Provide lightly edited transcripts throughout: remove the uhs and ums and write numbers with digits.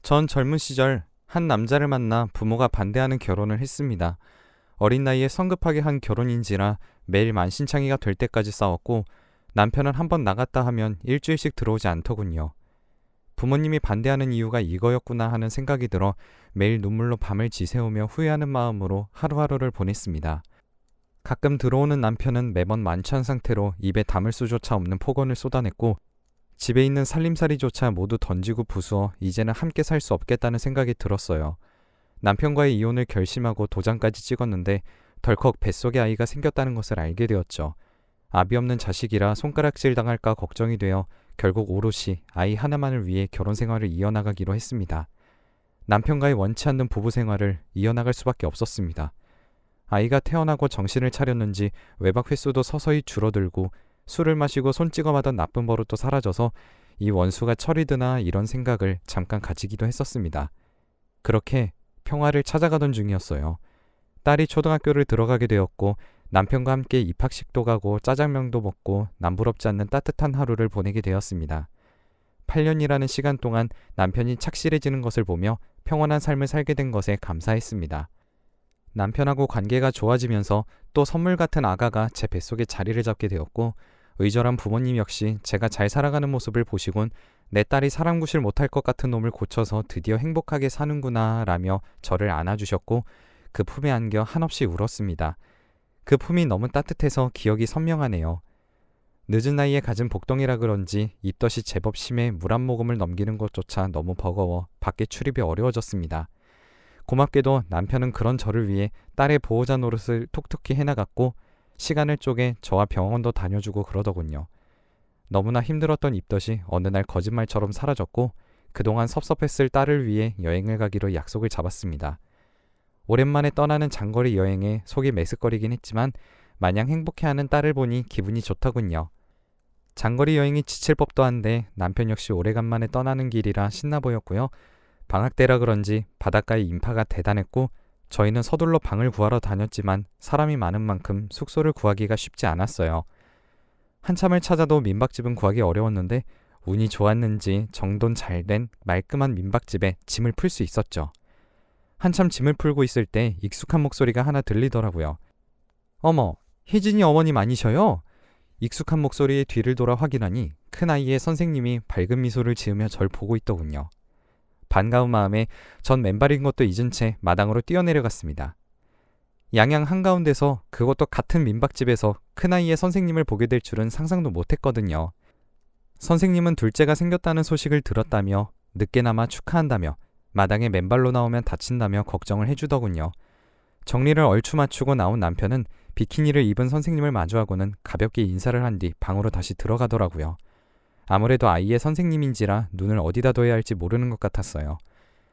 전 젊은 시절 한 남자를 만나 부모가 반대하는 결혼을 했습니다. 어린 나이에 성급하게 한 결혼인지라 매일 만신창이가 될 때까지 싸웠고 남편은 한번 나갔다 하면 일주일씩 들어오지 않더군요. 부모님이 반대하는 이유가 이거였구나 하는 생각이 들어 매일 눈물로 밤을 지새우며 후회하는 마음으로 하루하루를 보냈습니다. 가끔 들어오는 남편은 매번 만취한 상태로 입에 담을 수조차 없는 폭언을 쏟아냈고 집에 있는 살림살이조차 모두 던지고 부수어 이제는 함께 살 수 없겠다는 생각이 들었어요. 남편과의 이혼을 결심하고 도장까지 찍었는데 덜컥 뱃속에 아이가 생겼다는 것을 알게 되었죠. 아비 없는 자식이라 손가락질 당할까 걱정이 되어 결국 오롯이 아이 하나만을 위해 결혼 생활을 이어나가기로 했습니다. 남편과의 원치 않는 부부 생활을 이어나갈 수밖에 없었습니다. 아이가 태어나고 정신을 차렸는지 외박 횟수도 서서히 줄어들고 술을 마시고 손 찍어마던 나쁜 버릇도 사라져서 이 원수가 철이 드나 이런 생각을 잠깐 가지기도 했었습니다. 그렇게 평화를 찾아가던 중이었어요. 딸이 초등학교를 들어가게 되었고 남편과 함께 입학식도 가고 짜장면도 먹고 남부럽지 않는 따뜻한 하루를 보내게 되었습니다. 8년이라는 시간 동안 남편이 착실해지는 것을 보며 평온한 삶을 살게 된 것에 감사했습니다. 남편하고 관계가 좋아지면서 또 선물 같은 아가가 제 뱃속에 자리를 잡게 되었고 의절한 부모님 역시 제가 잘 살아가는 모습을 보시곤 내 딸이 사람 구실 못할 것 같은 놈을 고쳐서 드디어 행복하게 사는구나 라며 저를 안아주셨고 그 품에 안겨 한없이 울었습니다. 그 품이 너무 따뜻해서 기억이 선명하네요. 늦은 나이에 가진 복덩이라 그런지 입덧이 제법 심해 물 한 모금을 넘기는 것조차 너무 버거워 밖에 출입이 어려워졌습니다. 고맙게도 남편은 그런 저를 위해 딸의 보호자 노릇을 톡톡히 해나갔고 시간을 쪼개 저와 병원도 다녀주고 그러더군요. 너무나 힘들었던 입덧이 어느 날 거짓말처럼 사라졌고 그동안 섭섭했을 딸을 위해 여행을 가기로 약속을 잡았습니다. 오랜만에 떠나는 장거리 여행에 속이 메스꺼리긴 했지만 마냥 행복해하는 딸을 보니 기분이 좋더군요. 장거리 여행이 지칠 법도 한데 남편 역시 오래간만에 떠나는 길이라 신나 보였고요. 방학 때라 그런지 바닷가의 인파가 대단했고 저희는 서둘러 방을 구하러 다녔지만 사람이 많은 만큼 숙소를 구하기가 쉽지 않았어요. 한참을 찾아도 민박집은 구하기 어려웠는데 운이 좋았는지 정돈 잘된 말끔한 민박집에 짐을 풀 수 있었죠. 한참 짐을 풀고 있을 때 익숙한 목소리가 하나 들리더라고요. 어머, 희진이 어머님 아니셔요? 익숙한 목소리에 뒤를 돌아 확인하니 큰아이의 선생님이 밝은 미소를 지으며 절 보고 있더군요. 반가운 마음에 전 맨발인 것도 잊은 채 마당으로 뛰어내려갔습니다. 양양 한가운데서 그것도 같은 민박집에서 큰아이의 선생님을 보게 될 줄은 상상도 못했거든요. 선생님은 둘째가 생겼다는 소식을 들었다며 늦게나마 축하한다며 마당에 맨발로 나오면 다친다며 걱정을 해주더군요. 정리를 얼추 맞추고 나온 남편은 비키니를 입은 선생님을 마주하고는 가볍게 인사를 한 뒤 방으로 다시 들어가더라고요. 아무래도 아이의 선생님인지라 눈을 어디다 둬야 할지 모르는 것 같았어요.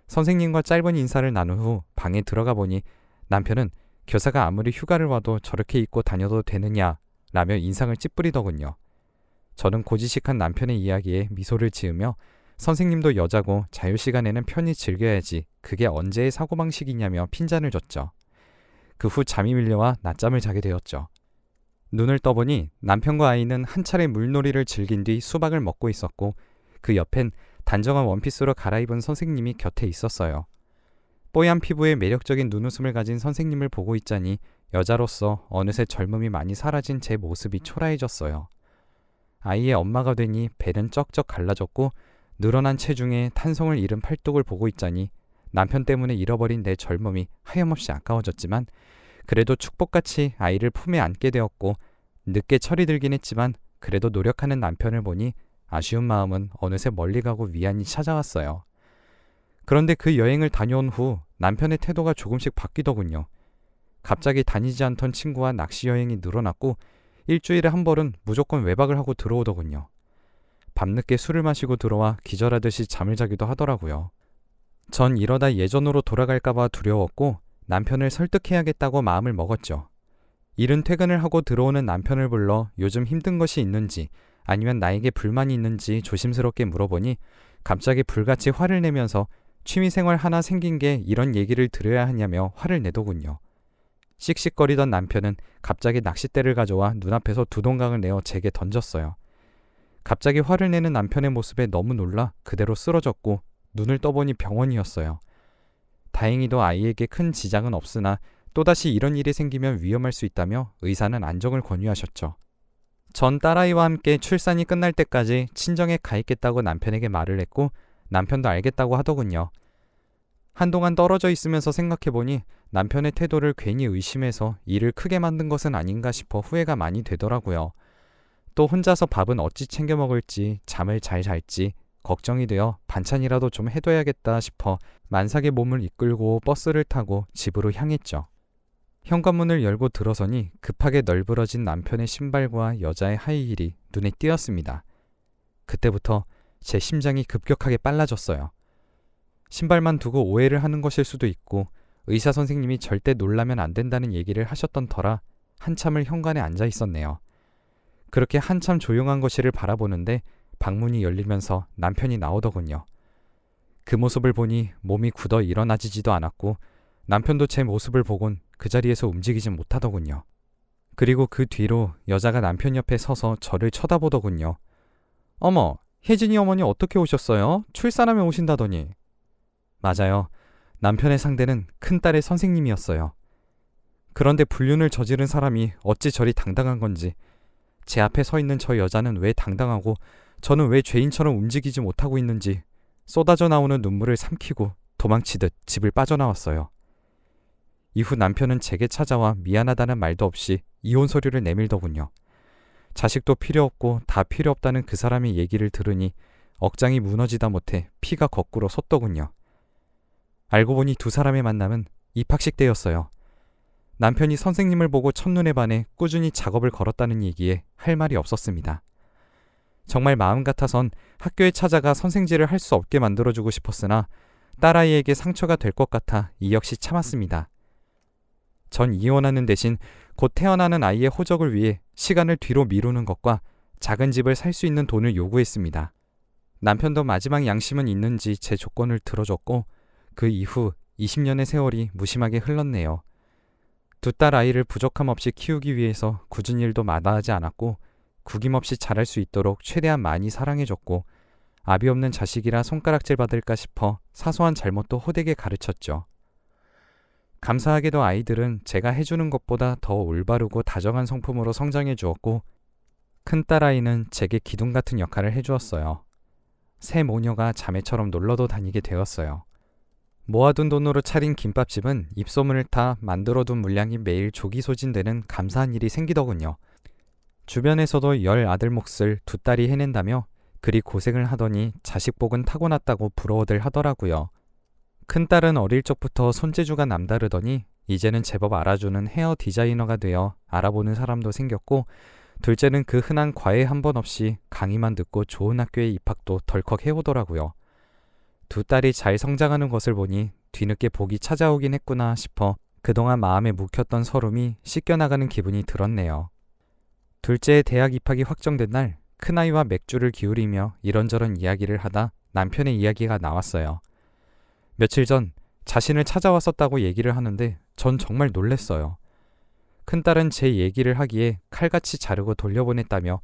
선생님과 짧은 인사를 나눈 후 방에 들어가 보니 남편은 교사가 아무리 휴가를 와도 저렇게 입고 다녀도 되느냐 라며 인상을 찌푸리더군요. 저는 고지식한 남편의 이야기에 미소를 지으며 선생님도 여자고 자유시간에는 편히 즐겨야지 그게 언제의 사고방식이냐며 핀잔을 줬죠. 그 후 잠이 밀려와 낮잠을 자게 되었죠. 눈을 떠보니 남편과 아이는 한 차례 물놀이를 즐긴 뒤 수박을 먹고 있었고 그 옆엔 단정한 원피스로 갈아입은 선생님이 곁에 있었어요. 뽀얀 피부에 매력적인 눈웃음을 가진 선생님을 보고 있자니 여자로서 어느새 젊음이 많이 사라진 제 모습이 초라해졌어요. 아이의 엄마가 되니 배는 쩍쩍 갈라졌고 늘어난 체중에 탄성을 잃은 팔뚝을 보고 있자니 남편 때문에 잃어버린 내 젊음이 하염없이 아까워졌지만 그래도 축복같이 아이를 품에 안게 되었고 늦게 철이 들긴 했지만 그래도 노력하는 남편을 보니 아쉬운 마음은 어느새 멀리 가고 위안이 찾아왔어요. 그런데 그 여행을 다녀온 후 남편의 태도가 조금씩 바뀌더군요. 갑자기 다니지 않던 친구와 낚시 여행이 늘어났고 일주일에 한 번은 무조건 외박을 하고 들어오더군요. 밤늦게 술을 마시고 들어와 기절하듯이 잠을 자기도 하더라고요. 전 이러다 예전으로 돌아갈까봐 두려웠고 남편을 설득해야겠다고 마음을 먹었죠. 이른 퇴근을 하고 들어오는 남편을 불러 요즘 힘든 것이 있는지 아니면 나에게 불만이 있는지 조심스럽게 물어보니 갑자기 불같이 화를 내면서 취미생활 하나 생긴 게 이런 얘기를 들어야 하냐며 화를 내더군요. 씩씩거리던 남편은 갑자기 낚싯대를 가져와 눈앞에서 두동강을 내어 제게 던졌어요. 갑자기 화를 내는 남편의 모습에 너무 놀라 그대로 쓰러졌고 눈을 떠보니 병원이었어요. 다행히도 아이에게 큰 지장은 없으나 또다시 이런 일이 생기면 위험할 수 있다며 의사는 안정을 권유하셨죠. 전 딸아이와 함께 출산이 끝날 때까지 친정에 가 있겠다고 남편에게 말을 했고 남편도 알겠다고 하더군요. 한동안 떨어져 있으면서 생각해보니 남편의 태도를 괜히 의심해서 일을 크게 만든 것은 아닌가 싶어 후회가 많이 되더라고요. 또 혼자서 밥은 어찌 챙겨 먹을지, 잠을 잘 잘지 걱정이 되어 반찬이라도 좀 해둬야겠다 싶어 만삭의 몸을 이끌고 버스를 타고 집으로 향했죠. 현관문을 열고 들어서니 급하게 널브러진 남편의 신발과 여자의 하이힐이 눈에 띄었습니다. 그때부터 제 심장이 급격하게 빨라졌어요. 신발만 두고 오해를 하는 것일 수도 있고 의사 선생님이 절대 놀라면 안 된다는 얘기를 하셨던 터라 한참을 현관에 앉아 있었네요. 그렇게 한참 조용한 거실을 바라보는데 방문이 열리면서 남편이 나오더군요. 그 모습을 보니 몸이 굳어 일어나지지도 않았고 남편도 제 모습을 보곤 그 자리에서 움직이진 못하더군요. 그리고 그 뒤로 여자가 남편 옆에 서서 저를 쳐다보더군요. 어머, 혜진이 어머니 어떻게 오셨어요? 출산하며 오신다더니. 맞아요. 남편의 상대는 큰딸의 선생님이었어요. 그런데 불륜을 저지른 사람이 어찌 저리 당당한 건지, 제 앞에 서 있는 저 여자는 왜 당당하고 저는 왜 죄인처럼 움직이지 못하고 있는지 쏟아져 나오는 눈물을 삼키고 도망치듯 집을 빠져나왔어요. 이후 남편은 제게 찾아와 미안하다는 말도 없이 이혼 서류를 내밀더군요. 자식도 필요 없고 다 필요 없다는 그 사람의 얘기를 들으니 억장이 무너지다 못해 피가 거꾸로 솟더군요. 알고 보니 두 사람의 만남은 입학식 때였어요. 남편이 선생님을 보고 첫눈에 반해 꾸준히 작업을 걸었다는 얘기에 할 말이 없었습니다. 정말 마음 같아선 학교에 찾아가 선생질을 할 수 없게 만들어주고 싶었으나 딸아이에게 상처가 될 것 같아 이 역시 참았습니다. 전 이혼하는 대신 곧 태어나는 아이의 호적을 위해 시간을 뒤로 미루는 것과 작은 집을 살 수 있는 돈을 요구했습니다. 남편도 마지막 양심은 있는지 제 조건을 들어줬고 그 이후 20년의 세월이 무심하게 흘렀네요. 두 딸 아이를 부족함 없이 키우기 위해서 굳은 일도 마다하지 않았고 구김없이 잘할 수 있도록 최대한 많이 사랑해줬고 아비 없는 자식이라 손가락질 받을까 싶어 사소한 잘못도 호되게 가르쳤죠. 감사하게도 아이들은 제가 해주는 것보다 더 올바르고 다정한 성품으로 성장해 주었고 큰딸 아이는 제게 기둥 같은 역할을 해주었어요. 새 모녀가 자매처럼 놀러도 다니게 되었어요. 모아둔 돈으로 차린 김밥집은 입소문을 타 만들어둔 물량이 매일 조기 소진되는 감사한 일이 생기더군요. 주변에서도 10 아들 몫을 두 딸이 해낸다며 그리 고생을 하더니 자식복은 타고났다고 부러워들 하더라고요. 큰딸은 어릴 적부터 손재주가 남다르더니 이제는 제법 알아주는 헤어 디자이너가 되어 알아보는 사람도 생겼고 둘째는 그 흔한 과외 한 번 없이 강의만 듣고 좋은 학교에 입학도 덜컥 해오더라고요. 두 딸이 잘 성장하는 것을 보니 뒤늦게 복이 찾아오긴 했구나 싶어 그동안 마음에 묵혔던 서름이 씻겨나가는 기분이 들었네요. 둘째의 대학 입학이 확정된 날 큰아이와 맥주를 기울이며 이런저런 이야기를 하다 남편의 이야기가 나왔어요. 며칠 전 자신을 찾아왔었다고 얘기를 하는데 전 정말 놀랬어요. 큰딸은 제 얘기를 하기에 칼같이 자르고 돌려보냈다며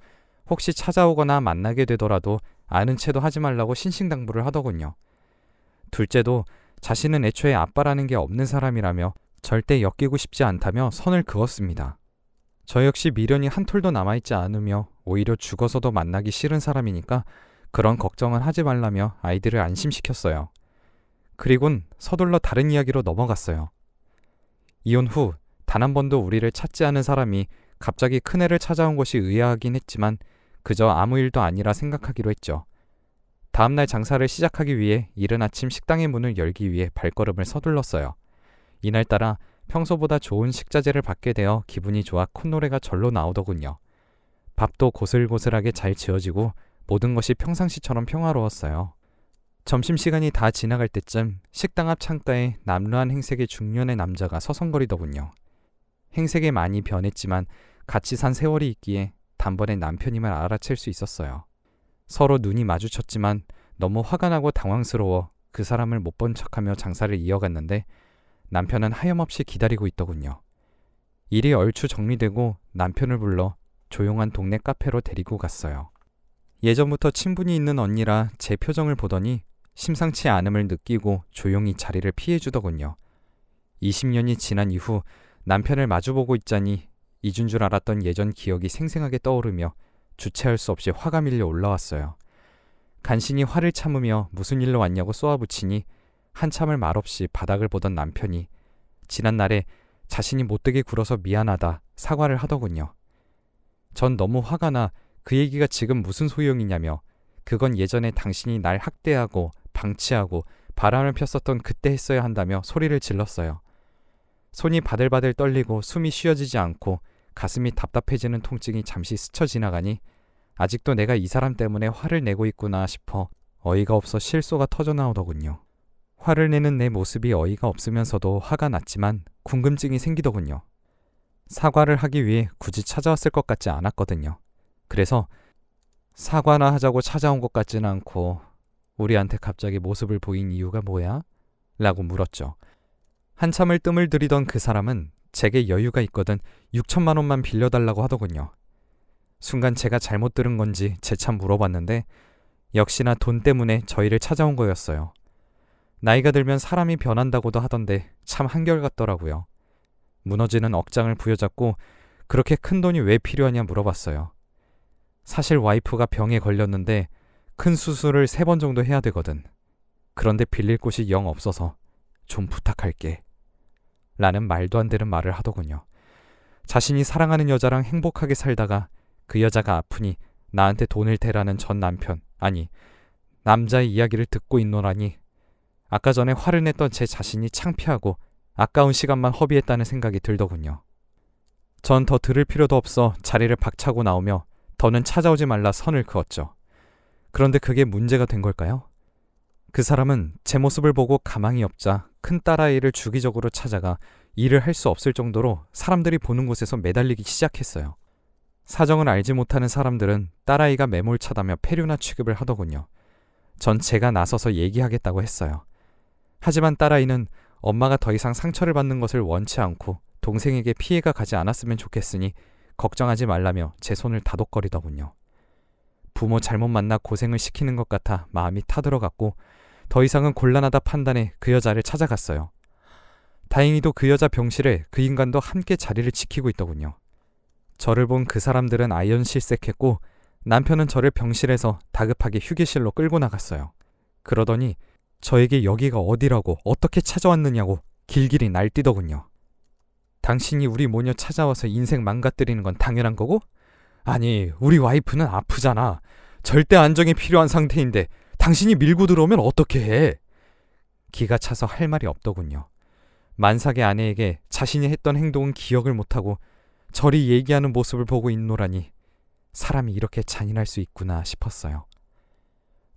혹시 찾아오거나 만나게 되더라도 아는 체도 하지 말라고 신신당부를 하더군요. 둘째도 자신은 애초에 아빠라는 게 없는 사람이라며 절대 엮이고 싶지 않다며 선을 그었습니다. 저 역시 미련이 한 톨도 남아있지 않으며 오히려 죽어서도 만나기 싫은 사람이니까 그런 걱정은 하지 말라며 아이들을 안심시켰어요. 그리곤 서둘러 다른 이야기로 넘어갔어요. 이혼 후 단 한 번도 우리를 찾지 않은 사람이 갑자기 큰애를 찾아온 것이 의아하긴 했지만 그저 아무 일도 아니라 생각하기로 했죠. 다음날 장사를 시작하기 위해 이른 아침 식당의 문을 열기 위해 발걸음을 서둘렀어요. 이날따라 평소보다 좋은 식자재를 받게 되어 기분이 좋아 콧노래가 절로 나오더군요. 밥도 고슬고슬하게 잘 지어지고 모든 것이 평상시처럼 평화로웠어요. 점심시간이 다 지나갈 때쯤 식당 앞 창가에 남루한 행색의 중년의 남자가 서성거리더군요. 행색에 많이 변했지만 같이 산 세월이 있기에 단번에 남편임을 알아챌 수 있었어요. 서로 눈이 마주쳤지만 너무 화가 나고 당황스러워 그 사람을 못 본 척하며 장사를 이어갔는데 남편은 하염없이 기다리고 있더군요. 일이 얼추 정리되고 남편을 불러 조용한 동네 카페로 데리고 갔어요. 예전부터 친분이 있는 언니라 제 표정을 보더니 심상치 않음을 느끼고 조용히 자리를 피해주더군요. 20년이 지난 이후 남편을 마주보고 있자니 잊은 줄 알았던 예전 기억이 생생하게 떠오르며 주체할 수 없이 화가 밀려 올라왔어요. 간신히 화를 참으며 무슨 일로 왔냐고 쏘아붙이니 한참을 말없이 바닥을 보던 남편이 지난날에 자신이 못되게 굴어서 미안하다 사과를 하더군요. 전 너무 화가 나 그 얘기가 지금 무슨 소용이냐며 그건 예전에 당신이 날 학대하고 방치하고 바람을 폈었던 그때 했어야 한다며 소리를 질렀어요. 손이 바들바들 떨리고 숨이 쉬어지지 않고 가슴이 답답해지는 통증이 잠시 스쳐 지나가니 아직도 내가 이 사람 때문에 화를 내고 있구나 싶어 어이가 없어 실소가 터져나오더군요. 화를 내는 내 모습이 어이가 없으면서도 화가 났지만 궁금증이 생기더군요. 사과를 하기 위해 굳이 찾아왔을 것 같지 않았거든요. 그래서 사과나 하자고 찾아온 것 같지는 않고 우리한테 갑자기 모습을 보인 이유가 뭐야? 라고 물었죠. 한참을 뜸을 들이던 그 사람은 제게 여유가 있거든 6천만 원만 빌려달라고 하더군요. 순간 제가 잘못 들은 건지 재차 물어봤는데 역시나 돈 때문에 저희를 찾아온 거였어요. 나이가 들면 사람이 변한다고도 하던데 참 한결같더라고요. 무너지는 억장을 부여잡고 그렇게 큰 돈이 왜 필요하냐 물어봤어요. 사실 와이프가 병에 걸렸는데 큰 수술을 3번 정도 해야 되거든. 그런데 빌릴 곳이 영 없어서 좀 부탁할게. 라는 말도 안 되는 말을 하더군요. 자신이 사랑하는 여자랑 행복하게 살다가 그 여자가 아프니 나한테 돈을 대라는 전 남편, 아니 남자의 이야기를 듣고 있노라니 아까 전에 화를 냈던 제 자신이 창피하고 아까운 시간만 허비했다는 생각이 들더군요. 전 더 들을 필요도 없어 자리를 박차고 나오며 더는 찾아오지 말라 선을 그었죠. 그런데 그게 문제가 된 걸까요? 그 사람은 제 모습을 보고 가망이 없자 큰 딸아이를 주기적으로 찾아가 일을 할 수 없을 정도로 사람들이 보는 곳에서 매달리기 시작했어요. 사정을 알지 못하는 사람들은 딸아이가 매몰차다며 폐류나 취급을 하더군요. 전 제가 나서서 얘기하겠다고 했어요. 하지만 딸아이는 엄마가 더 이상 상처를 받는 것을 원치 않고 동생에게 피해가 가지 않았으면 좋겠으니 걱정하지 말라며 제 손을 다독거리더군요. 부모 잘못 만나 고생을 시키는 것 같아 마음이 타들어갔고 더 이상은 곤란하다 판단해 그 여자를 찾아갔어요. 다행히도 그 여자 병실에 그 인간도 함께 자리를 지키고 있더군요. 저를 본 그 사람들은 아연실색했고 남편은 저를 병실에서 다급하게 휴게실로 끌고 나갔어요. 그러더니 저에게 여기가 어디라고 어떻게 찾아왔느냐고 길길이 날뛰더군요. 당신이 우리 모녀 찾아와서 인생 망가뜨리는 건 당연한 거고? 아니, 우리 와이프는 아프잖아. 절대 안정이 필요한 상태인데 당신이 밀고 들어오면 어떻게 해? 기가 차서 할 말이 없더군요. 만삭의 아내에게 자신이 했던 행동은 기억을 못하고 저리 얘기하는 모습을 보고 있노라니 사람이 이렇게 잔인할 수 있구나 싶었어요.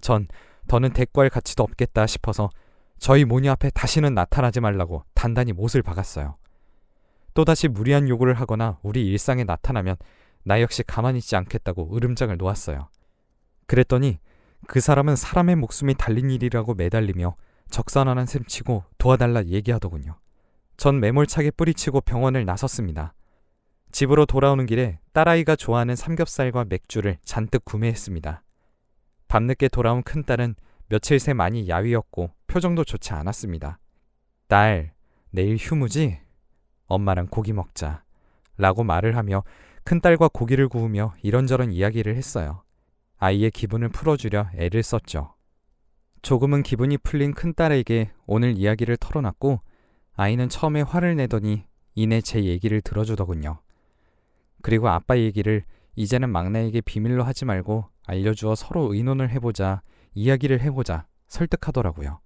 전 더는 대꾸할 가치도 없겠다 싶어서 저희 모녀 앞에 다시는 나타나지 말라고 단단히 못을 박았어요. 또다시 무리한 요구를 하거나 우리 일상에 나타나면 나 역시 가만히 있지 않겠다고 으름장을 놓았어요. 그랬더니 그 사람은 사람의 목숨이 달린 일이라고 매달리며 적산하는 셈 치고 도와달라 얘기하더군요. 전 매몰차게 뿌리치고 병원을 나섰습니다. 집으로 돌아오는 길에 딸아이가 좋아하는 삼겹살과 맥주를 잔뜩 구매했습니다. 밤늦게 돌아온 큰딸은 며칠 새 많이 야위었고 표정도 좋지 않았습니다. 딸, 내일 휴무지? 엄마랑 고기 먹자. 라고 말을 하며 큰딸과 고기를 구우며 이런저런 이야기를 했어요. 아이의 기분을 풀어주려 애를 썼죠. 조금은 기분이 풀린 큰딸에게 오늘 이야기를 털어놨고 아이는 처음에 화를 내더니 이내 제 얘기를 들어주더군요. 그리고 아빠 얘기를 이제는 막내에게 비밀로 하지 말고 알려주어 서로 의논을 해보자, 이야기를 해보자 설득하더라고요.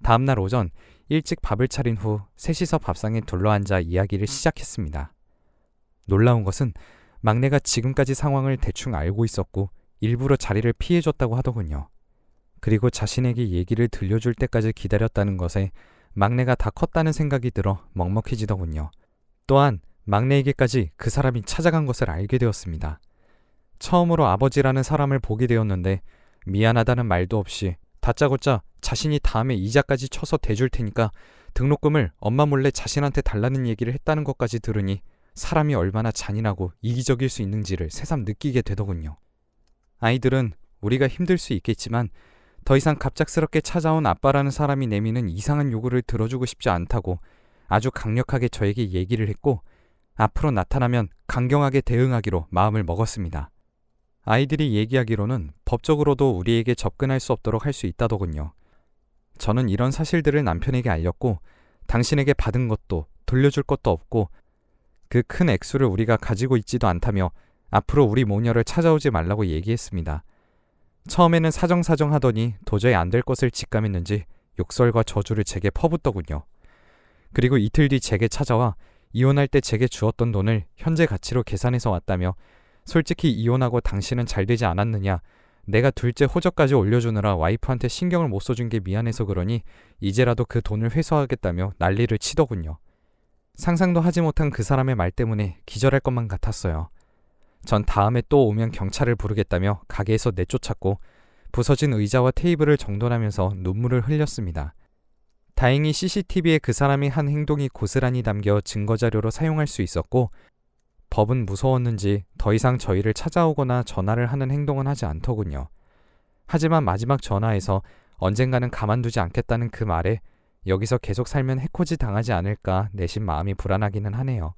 다음날 오전 일찍 밥을 차린 후 셋이서 밥상에 둘러앉아 이야기를 시작했습니다. 놀라운 것은 막내가 지금까지 상황을 대충 알고 있었고 일부러 자리를 피해줬다고 하더군요. 그리고 자신에게 얘기를 들려줄 때까지 기다렸다는 것에 막내가 다 컸다는 생각이 들어 먹먹해지더군요. 또한 막내에게까지 그 사람이 찾아간 것을 알게 되었습니다. 처음으로 아버지라는 사람을 보게 되었는데 미안하다는 말도 없이 다짜고짜 자신이 다음에 이자까지 쳐서 대줄 테니까 등록금을 엄마 몰래 자신한테 달라는 얘기를 했다는 것까지 들으니 사람이 얼마나 잔인하고 이기적일 수 있는지를 새삼 느끼게 되더군요. 아이들은 우리가 힘들 수 있겠지만 더 이상 갑작스럽게 찾아온 아빠라는 사람이 내미는 이상한 요구를 들어주고 싶지 않다고 아주 강력하게 저에게 얘기를 했고, 앞으로 나타나면 강경하게 대응하기로 마음을 먹었습니다. 아이들이 얘기하기로는 법적으로도 우리에게 접근할 수 없도록 할 수 있다더군요. 저는 이런 사실들을 남편에게 알렸고, 당신에게 받은 것도 돌려줄 것도 없고 그 큰 액수를 우리가 가지고 있지도 않다며 앞으로 우리 모녀를 찾아오지 말라고 얘기했습니다. 처음에는 사정사정 하더니 도저히 안 될 것을 직감했는지 욕설과 저주를 제게 퍼붓더군요. 그리고 이틀 뒤 제게 찾아와 이혼할 때 제게 주었던 돈을 현재 가치로 계산해서 왔다며, 솔직히 이혼하고 당신은 잘 되지 않았느냐, 내가 둘째 호적까지 올려주느라 와이프한테 신경을 못 써준 게 미안해서 그러니 이제라도 그 돈을 회수하겠다며 난리를 치더군요. 상상도 하지 못한 그 사람의 말 때문에 기절할 것만 같았어요. 전 다음에 또 오면 경찰을 부르겠다며 가게에서 내쫓았고, 부서진 의자와 테이블을 정돈하면서 눈물을 흘렸습니다. 다행히 CCTV에 그 사람이 한 행동이 고스란히 담겨 증거자료로 사용할 수 있었고, 법은 무서웠는지 더 이상 저희를 찾아오거나 전화를 하는 행동은 하지 않더군요. 하지만 마지막 전화에서 언젠가는 가만두지 않겠다는 그 말에 여기서 계속 살면 해코지 당하지 않을까 내심 마음이 불안하기는 하네요.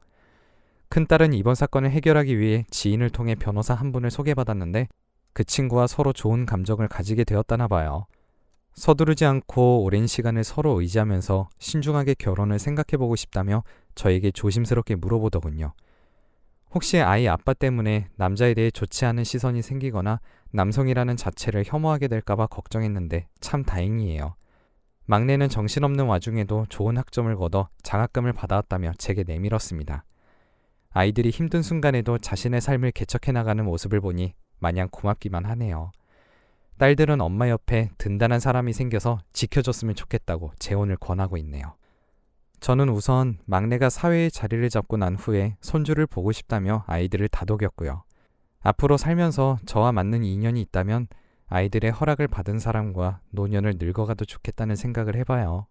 큰딸은 이번 사건을 해결하기 위해 지인을 통해 변호사 한 분을 소개받았는데, 그 친구와 서로 좋은 감정을 가지게 되었다나 봐요. 서두르지 않고 오랜 시간을 서로 의지하면서 신중하게 결혼을 생각해보고 싶다며 저에게 조심스럽게 물어보더군요. 혹시 아이 아빠 때문에 남자에 대해 좋지 않은 시선이 생기거나 남성이라는 자체를 혐오하게 될까봐 걱정했는데 참 다행이에요. 막내는 정신없는 와중에도 좋은 학점을 거둬 장학금을 받아왔다며 제게 내밀었습니다. 아이들이 힘든 순간에도 자신의 삶을 개척해 나가는 모습을 보니 마냥 고맙기만 하네요. 딸들은 엄마 옆에 든든한 사람이 생겨서 지켜줬으면 좋겠다고 재혼을 권하고 있네요. 저는 우선 막내가 사회의 자리를 잡고 난 후에 손주를 보고 싶다며 아이들을 다독였고요. 앞으로 살면서 저와 맞는 인연이 있다면 아이들의 허락을 받은 사람과 노년을 늙어가도 좋겠다는 생각을 해봐요.